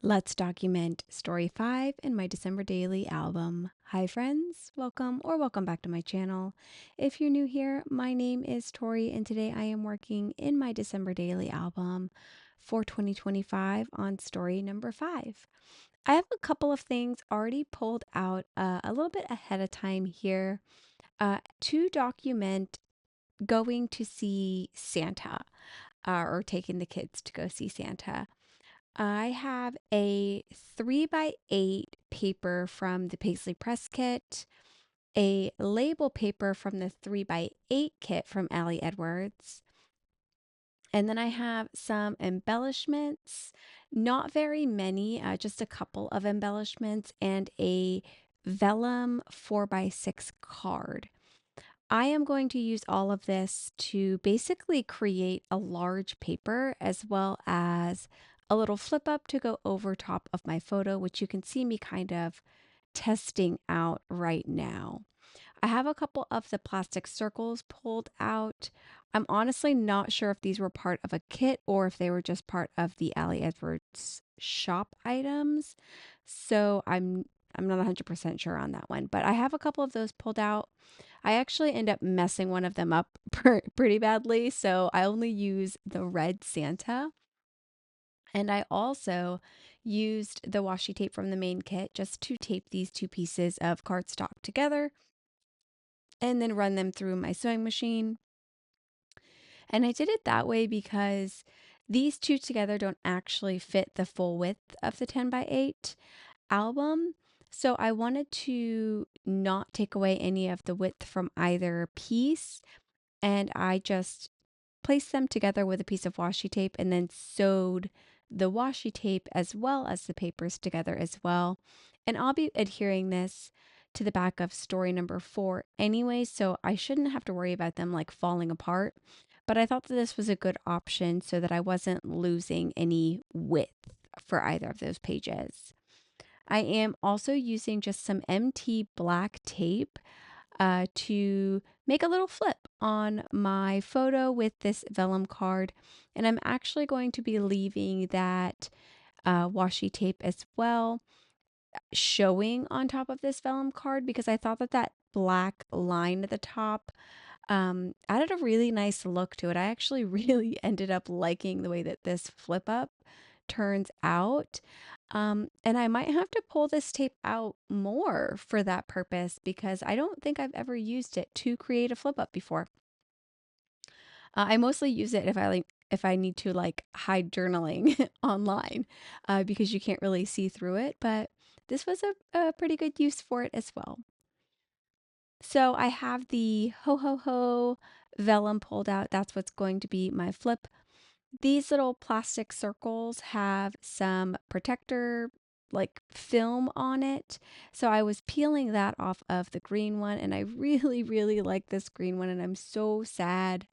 Let's document story 5 in my December daily album. Hi friends, welcome back to my channel. If you're new here, my name is Tori and today I am working in my December daily album for 2025 on story number 5. I have a couple of things already pulled out a little bit ahead of time here to document going to see Santa or taking the kids to go see Santa. I have a 3x8 paper from the Paisley Press kit, a label paper from the 3x8 kit from Allie Edwards, and then I have some embellishments, not very many, just a couple of embellishments, and a vellum 4x6 card. I am going to use all of this to basically create a large paper as well as a little flip up to go over top of my photo, which you can see me kind of testing out right now. I have a couple of the plastic circles pulled out. I'm honestly not sure if these were part of a kit or if they were just part of the Allie Edwards shop items. So I'm not 100% sure on that one, but I have a couple of those pulled out. I actually end up messing one of them up pretty badly, so I only use the red Santa. And I also used the washi tape from the main kit just to tape these two pieces of cardstock together and then run them through my sewing machine. And I did it that way because these two together don't actually fit the full width of the 10x8 album. So I wanted to not take away any of the width from either piece. And I just placed them together with a piece of washi tape and then sewed the washi tape as well as the papers together as well. And I'll be adhering this to the back of story number 4 anyway, so I shouldn't have to worry about them like falling apart. But I thought that this was a good option so that I wasn't losing any width for either of those pages. I am also using just some MT black tape to make a little flip on my photo with this vellum card. And I'm actually going to be leaving that washi tape as well showing on top of this vellum card because I thought that that black line at the top added a really nice look to it. I actually really ended up liking the way that this flip up turns out. And I might have to pull this tape out more for that purpose because I don't think I've ever used it to create a flip up before. I mostly use it if I need to like hide journaling online because you can't really see through it. But this was a pretty good use for it as well. So I have the ho ho ho vellum pulled out. That's what's going to be my flip. These little plastic circles have some protector like film on it. So I was peeling that off of the green one and I really, really like this green one and I'm so sad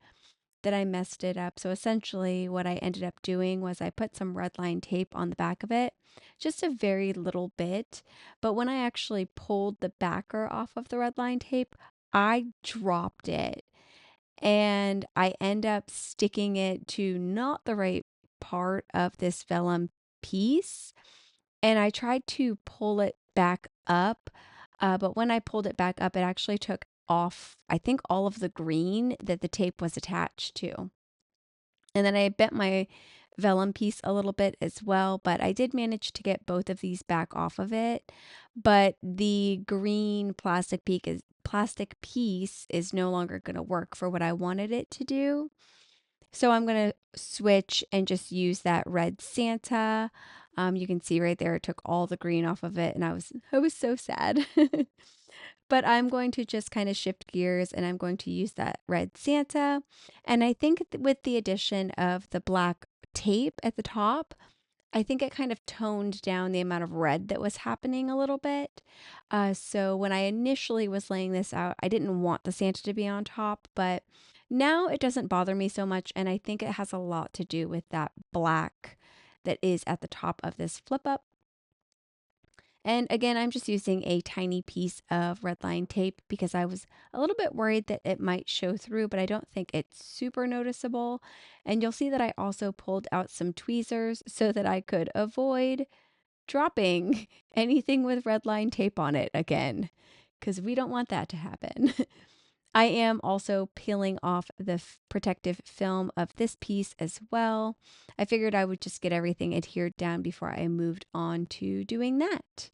that I messed it up. So essentially what I ended up doing was I put some red line tape on the back of it, just a very little bit. But when I actually pulled the backer off of the red line tape, I dropped it and I end up sticking it to not the right part of this vellum piece. And I tried to pull it back up, but when I pulled it back up, it actually took off, I think, all of the green that the tape was attached to. And then I bent my vellum piece a little bit as well, but I did manage to get both of these back off of it. But the green plastic piece is no longer going to work for what I wanted it to do. So I'm going to switch and just use that red Santa. You can see right there, it took all the green off of it and I was so sad. But I'm going to just kind of shift gears and I'm going to use that red Santa. And I think with the addition of the black tape at the top, I think it kind of toned down the amount of red that was happening a little bit. So when I initially was laying this out, I didn't want the Santa to be on top, but now it doesn't bother me so much. And I think it has a lot to do with that black that is at the top of this flip up. And again, I'm just using a tiny piece of red line tape because I was a little bit worried that it might show through, but I don't think it's super noticeable. And you'll see that I also pulled out some tweezers so that I could avoid dropping anything with red line tape on it again, because we don't want that to happen. I am also peeling off the protective film of this piece as well. I figured I would just get everything adhered down before I moved on to doing that.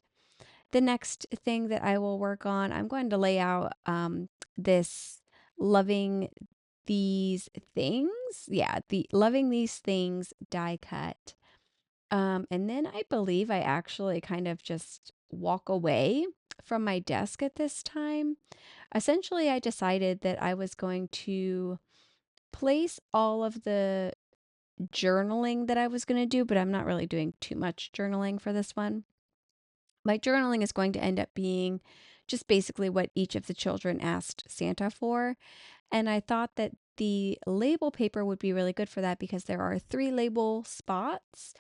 The next thing that I will work on, I'm going to lay out this loving these things. Yeah, the loving these things die cut. And then I believe I actually kind of just walk away from my desk at this time. Essentially, I decided that I was going to place all of the journaling that I was going to do, but I'm not really doing too much journaling for this one. My journaling is going to end up being just basically what each of the children asked Santa for. And I thought that the label paper would be really good for that because there are 3 label spots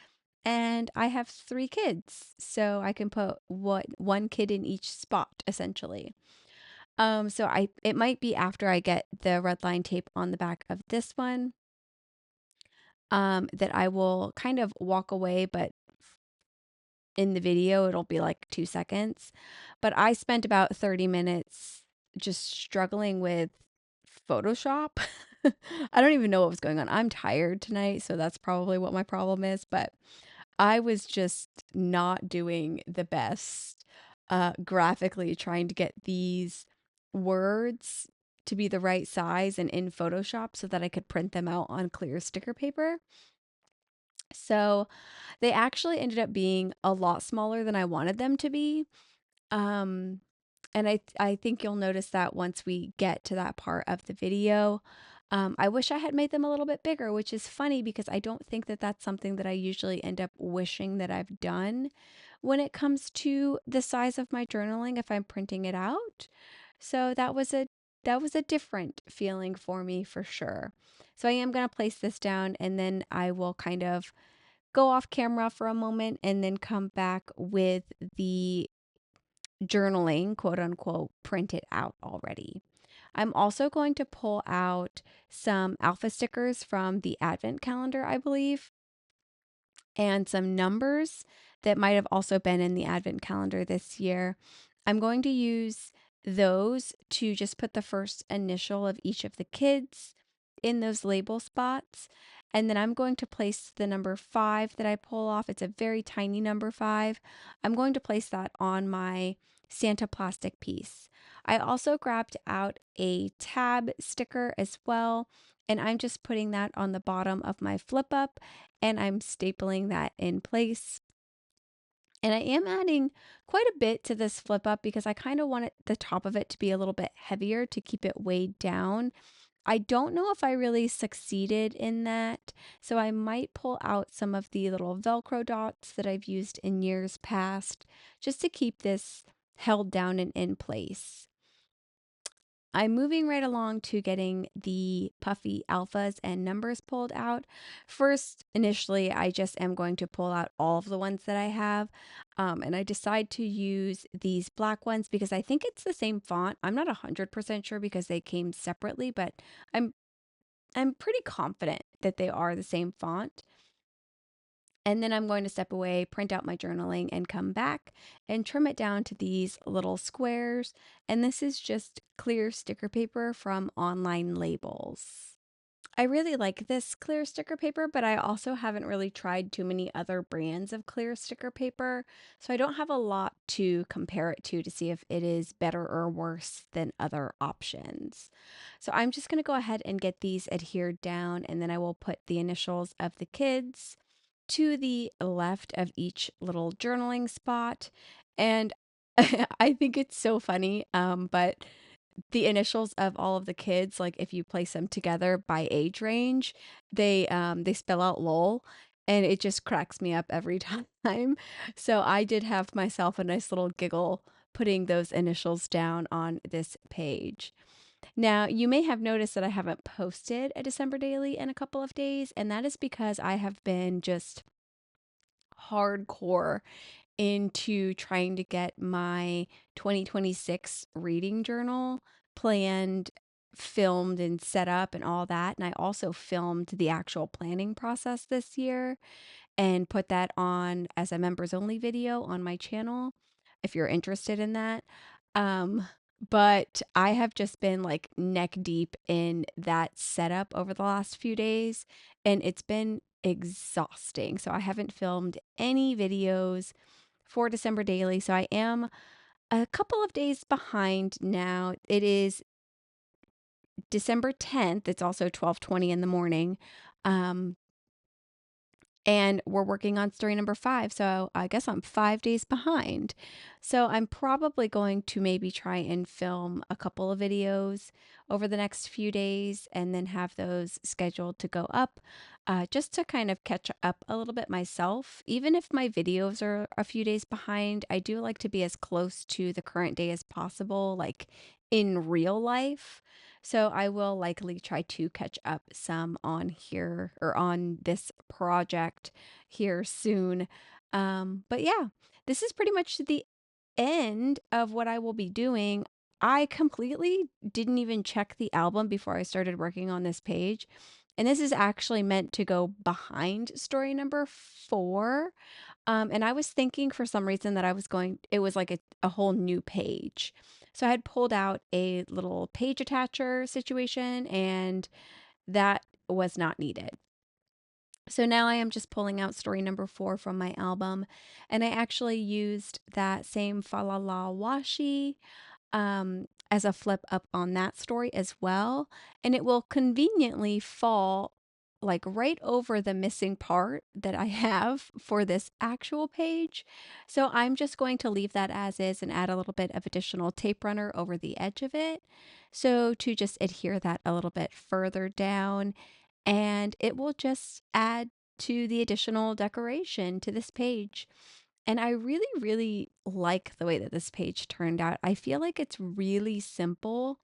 and I have 3 kids. So I can put one kid in each spot essentially. So it might be after I get the red line tape on the back of this one, that I will kind of walk away, but in the video it'll be like 2 seconds. But I spent about 30 minutes just struggling with Photoshop. I don't even know what was going on. I'm tired tonight, so that's probably what my problem is, but I was just not doing the best graphically trying to get these words to be the right size and in Photoshop so that I could print them out on clear sticker paper. So they actually ended up being a lot smaller than I wanted them to be. Um, and I think you'll notice that once we get to that part of the video. I wish I had made them a little bit bigger, which is funny because I don't think that that's something that I usually end up wishing that I've done when it comes to the size of my journaling if I'm printing it out. So that was a different feeling for me for sure. So I am going to place this down and then I will kind of go off camera for a moment and then come back with the journaling, quote unquote, printed out already. I'm also going to pull out some alpha stickers from the advent calendar, I believe, and some numbers that might have also been in the advent calendar this year. I'm going to use those to just put the first initial of each of the kids in those label spots. And then I'm going to place the number 5 that I pull off. It's a very tiny number 5. I'm going to place that on my Santa plastic piece. I also grabbed out a tab sticker as well, and I'm just putting that on the bottom of my flip up and I'm stapling that in place. And I am adding quite a bit to this flip up because I kind of want the top of it to be a little bit heavier to keep it weighed down. I don't know if I really succeeded in that, so I might pull out some of the little Velcro dots that I've used in years past just to keep this held down and in place. I'm moving right along to getting the puffy alphas and numbers pulled out. First, initially, I just am going to pull out all of the ones that I have. And I decide to use these black ones because I think it's the same font. I'm not 100% sure because they came separately, but I'm I'm pretty confident that they are the same font. And then I'm going to step away, print out my journaling, and come back and trim it down to these little squares. And this is just clear sticker paper from Online Labels. I really like this clear sticker paper, but I also haven't really tried too many other brands of clear sticker paper. So I don't have a lot to compare it to see if it is better or worse than other options. So I'm just going to go ahead and get these adhered down, and then I will put the initials of the kids to the left of each little journaling spot. And I think it's so funny, but the initials of all of the kids, like if you place them together by age range, they spell out LOL, and it just cracks me up every time. So I did have myself a nice little giggle putting those initials down on this page. Now, you may have noticed that I haven't posted a December daily in a couple of days, and that is because I have been just hardcore into trying to get my 2026 reading journal planned, filmed, and set up and all that. And I also filmed the actual planning process this year. and put that on as a members only video on my channel if you're interested in that. Um, but I have just been like neck deep in that setup over the last few days, and it's been exhausting. So I haven't filmed any videos for December Daily. So I am a couple of days behind now. It is December 10th. It's also 12:20 in the morning. And we're working on story number 5. So I guess I'm 5 days behind. So I'm probably going to maybe try and film a couple of videos over the next few days and then have those scheduled to go up, just to kind of catch up a little bit myself. Even if my videos are a few days behind, I do like to be as close to the current day as possible, like in real life. So I will likely try to catch up some on here or on this project here soon. But yeah, this is pretty much the end of what I will be doing. I completely didn't even check the album before I started working on this page. And this is actually meant to go behind story number 4. And I was thinking for some reason that it was like a whole new page. So I had pulled out a little page attacher situation, and that was not needed. So now I am just pulling out story number 4 from my album, and I actually used that same Fa La La washi as a flip up on that story as well. And it will conveniently fall like right over the missing part that I have for this actual page. So I'm just going to leave that as is and add a little bit of additional tape runner over the edge of it. So to just adhere that a little bit further down, and it will just add to the additional decoration to this page. And I really, really like the way that this page turned out. I feel like it's really simple,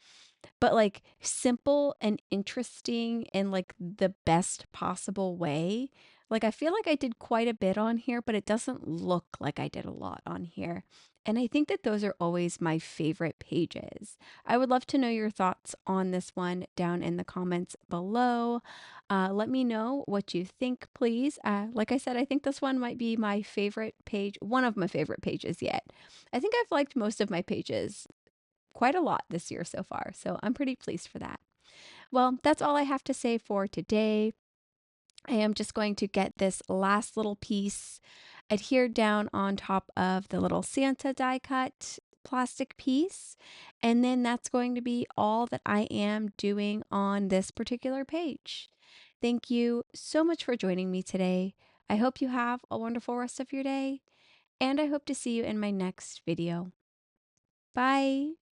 but like simple and interesting in like the best possible way. Like I feel like I did quite a bit on here, but it doesn't look like I did a lot on here. And I think that those are always my favorite pages. I would love to know your thoughts on this one down in the comments below. Let me know what you think, please. Like I said, I think this one might be my favorite page, one of my favorite pages yet. I think I've liked most of my pages quite a lot this year so far, so I'm pretty pleased for that. Well, that's all I have to say for today. I am just going to get this last little piece adhered down on top of the little Santa die cut plastic piece, and then that's going to be all that I am doing on this particular page. Thank you so much for joining me today. I hope you have a wonderful rest of your day, and I hope to see you in my next video. Bye!